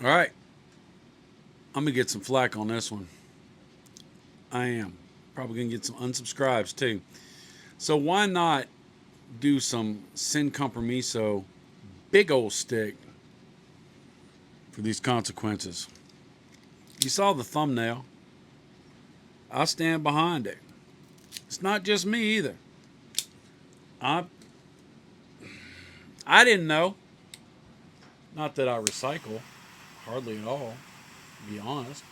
All right. I'm going to get some flack on this one. I am. Probably going to get some unsubscribes too. So why not do some sin compromiso big old stick for these consequences? You saw the thumbnail. I stand behind it. It's not just me either. I I didn't know. Not that I recycle, hardly at all, to be honest.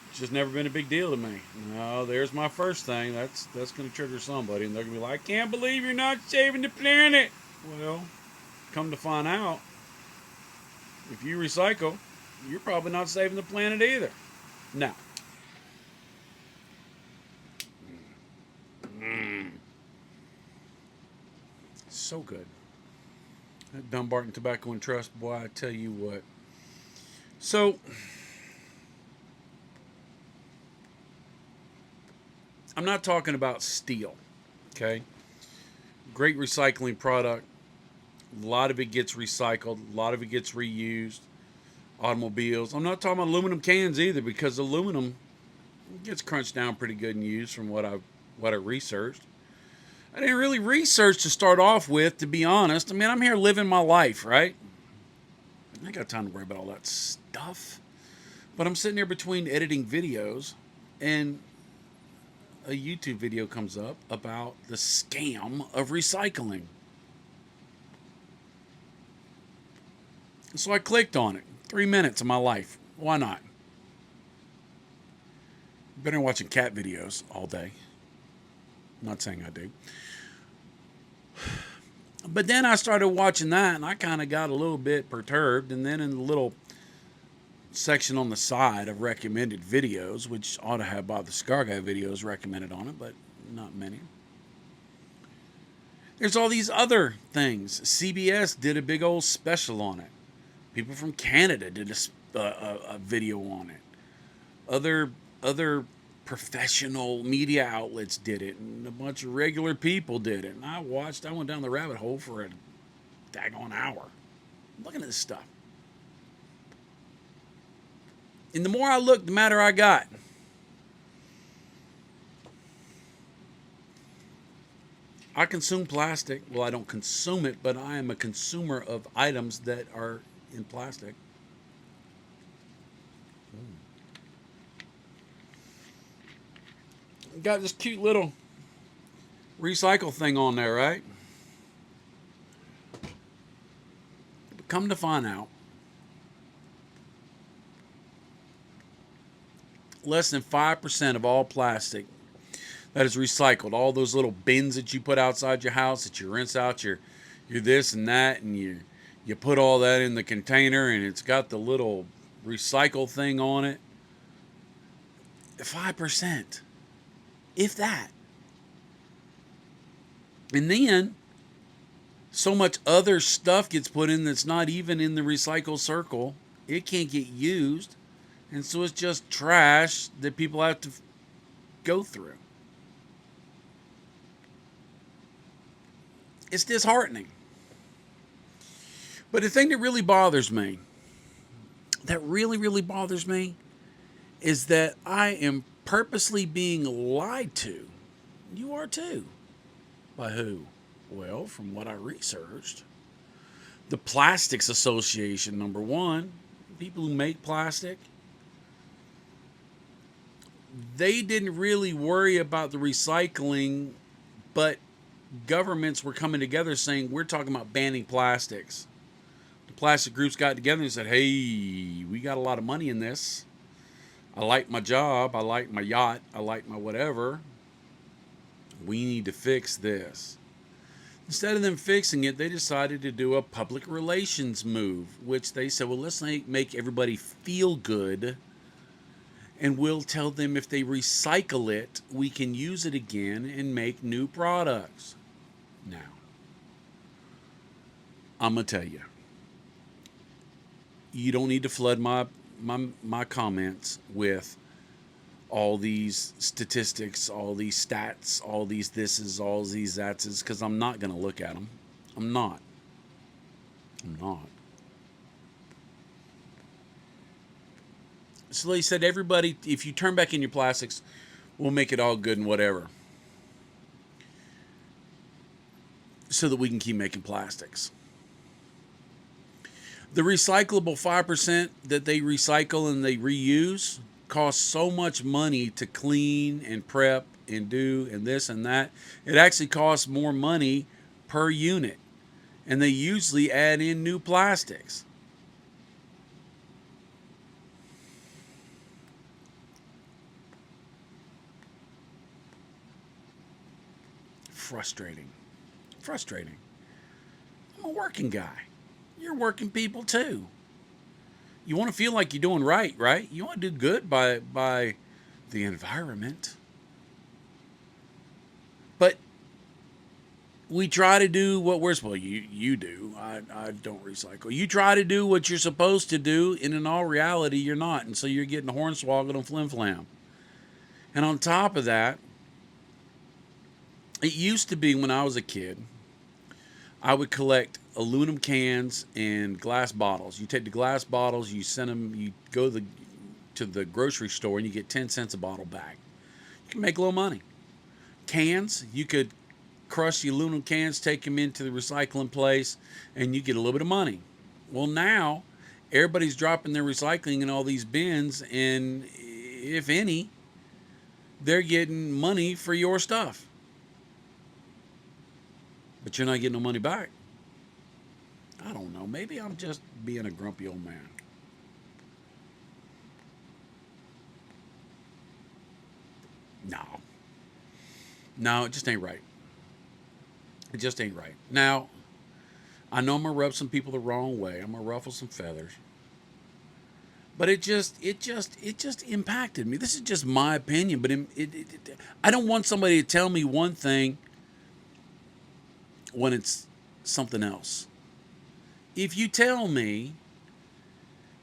It's just never been a big deal to me. No, there's my first thing. That's going to trigger somebody, and they're going to be like, "I can't believe you're not saving the planet." Well, come to find out, if you recycle, you're probably not saving the planet either. Now, so good. That Dumbarton Tobacco and Trust, boy, I tell you what. So, I'm not talking about steel, okay? Great recycling product. A lot of it gets recycled, a lot of it gets reused. Automobiles. I'm not talking about aluminum cans either, because aluminum gets crunched down pretty good and used from what I researched. I didn't really research to start off with, to be honest. I mean, I'm here living my life, right? I ain't got time to worry about all that stuff. But I'm sitting there between editing videos, and a YouTube video comes up about the scam of recycling. So I clicked on it. 3 minutes of my life. Why not? Better than watching cat videos all day. I'm not saying I do. But then I started watching that, and I kind of got a little bit perturbed. And then in the little section on the side of recommended videos, which ought to have Bob the Cigar Guy videos recommended on it, but not many. There's all these other things. CBS did a big old special on it. People from Canada did a video on it. Other professional media outlets did it, and a bunch of regular people did it. And I went down the rabbit hole for a daggone hour. Looking at this stuff. And the more I looked, the madder I got. I consume plastic. Well, I don't consume it, but I am a consumer of items that are in plastic. Got this cute little recycle thing on there, right? But come to find out, less than 5% of all plastic that is recycled, all those little bins that you put outside your house that you rinse out your this and that, and you put all that in the container, and it's got the little recycle thing on it. 5%, if that. And then so much other stuff gets put in that's not even in the recycle circle. It can't get used. And so it's just trash that people have to go through. It's disheartening. But the thing that really bothers me, really bothers me, is that I am purposely being lied to. You are too. By who? Well, from what I researched, the Plastics Association, number one, people who make plastic, they didn't really worry about the recycling, but governments were coming together saying, we're talking about banning plastics. The plastic groups got together and said, hey, we got a lot of money in this. I like my job. I like my yacht. I like my whatever. We need to fix this. Instead of them fixing it, they decided to do a public relations move, which they said, well, let's make everybody feel good, and we'll tell them if they recycle it, we can use it again and make new products. Now, I'm going to tell you, you don't need to flood my comments with all these statistics, all these stats, all these thises, all these thatses, because I'm not going to look at them. I'm not. So they said, everybody, if you turn back in your plastics, we'll make it all good and whatever, so that we can keep making plastics. The recyclable 5% that they recycle and they reuse costs so much money to clean and prep and do and this and that. It actually costs more money per unit. And they usually add in new plastics. Frustrating. Frustrating. I'm a working guy. You're working people too. You want to feel like you're doing right, right? You want to do good by the environment. But we try to do what we're supposed to. You do. I don't recycle. You try to do what you're supposed to do, and in all reality, you're not. And so you're getting hornswoggled and flim flam. And on top of that, it used to be when I was a kid, I would collect aluminum cans and glass bottles. You take the glass bottles, you send them, you go to the grocery store, and you get 10 cents a bottle back. You can make a little money. Cans, you could crush the aluminum cans, take them into the recycling place, and you get a little bit of money. Well, now everybody's dropping their recycling in all these bins, and if any, they're getting money for your stuff. But you're not getting no money back. I don't know. Maybe I'm just being a grumpy old man. No. No, it just ain't right. It just ain't right. Now, I know I'm gonna rub some people the wrong way. I'm gonna ruffle some feathers. But it just impacted me. This is just my opinion, but I don't want somebody to tell me one thing when it's something else. If you tell me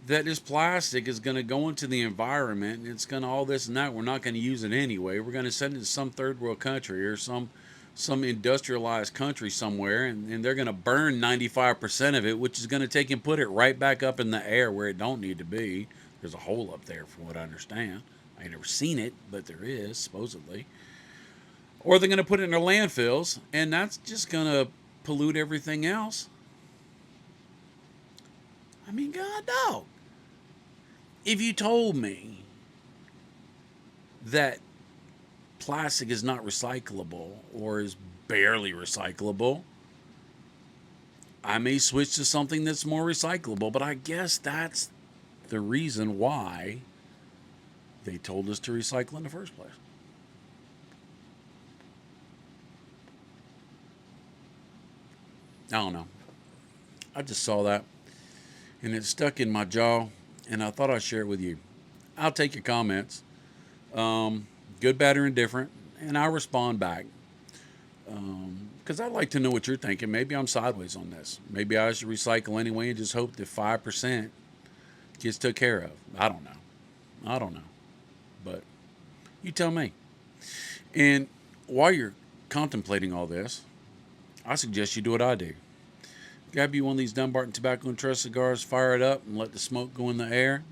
that this plastic is going to go into the environment and it's going to all this and that, we're not going to use it anyway. We're going to send it to some third world country or some industrialized country somewhere, and they're going to burn 95% of it, which is going to take and put it right back up in the air where it don't need to be. There's a hole up there, from what I understand. I ain't never seen it, but there is, supposedly. Or they're going to put it in their landfills, and that's just going to pollute everything else. I mean, God, no. If you told me that plastic is not recyclable or is barely recyclable, I may switch to something that's more recyclable. But I guess that's the reason why they told us to recycle in the first place. I don't know. I just saw that and it stuck in my jaw, and I thought I'd share it with you. I'll take your comments, good, bad, or indifferent, and I'll respond back. Because I'd like to know what you're thinking. Maybe I'm sideways on this. Maybe I should recycle anyway and just hope that 5% gets took care of. I don't know. I don't know. But you tell me. And while you're contemplating all this, I suggest you do what I do. Grab you one of these Dunbarton Tobacco and Trust cigars, fire it up, and let the smoke go in the air.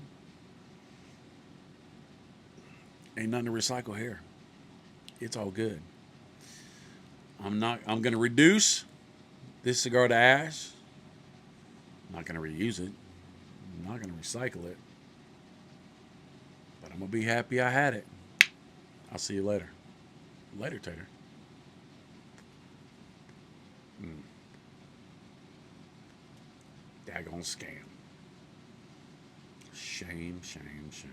Ain't nothing to recycle here. It's all good. I'm going to reduce this cigar to ash. I'm not going to reuse it. I'm not going to recycle it. But I'm going to be happy I had it. I'll see you later. Later, Tater. Daggone scam. Shame, shame, shame.